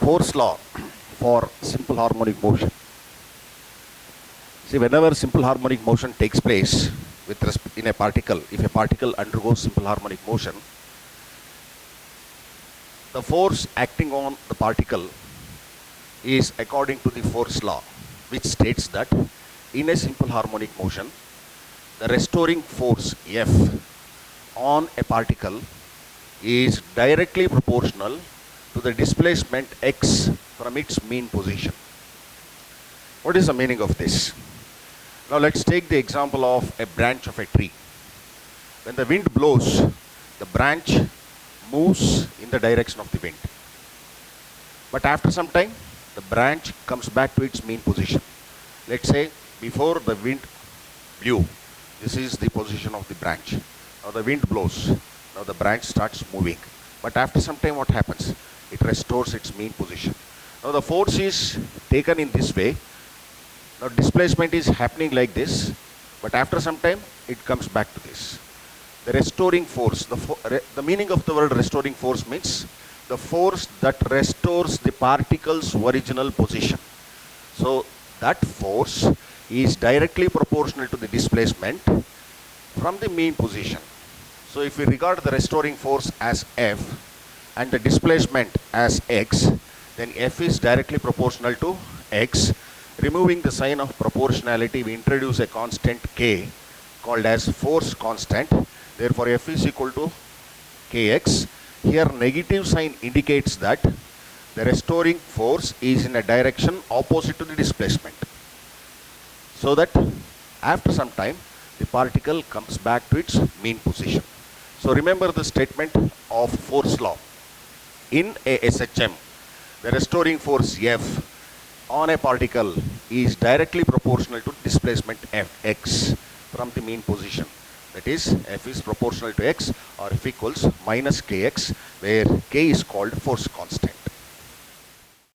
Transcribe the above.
Force law for simple harmonic motion. See, whenever simple harmonic motion takes place in a particle, if a particle undergoes simple harmonic motion, the force acting on the particle is according to the force law, which states that in a simple harmonic motion, the restoring force F on a particle is directly proportional to the displacement x from its mean position. What is the meaning of this? Now let's take the example of a branch of a tree. When the wind blows, the branch moves in the direction of the wind. But after some time, the branch comes back to its mean position. Let's say before the wind blew, this is the position of the branch. Now the wind blows. Now the branch starts moving. But after some time, what happens? It restores its mean position. Now the force is taken in this way. Now displacement is happening like this, but after some time it comes back to this. The restoring force, the meaning of the word restoring force means the force that restores the particle's original position. So that force is directly proportional to the displacement from the mean position. So if we regard the restoring force as F and the displacement as x, then F is directly proportional to x. Removing the sign of proportionality, we introduce a constant k called as force constant. Therefore, F is equal to kx. Here, negative sign indicates that the restoring force is in a direction opposite to the displacement. So that after some time, the particle comes back to its mean position. So remember the statement of force law. In a SHM, the restoring force F on a particle is directly proportional to displacement Fx from the mean position. That is, F is proportional to x, or F equals minus kx, where k is called force constant.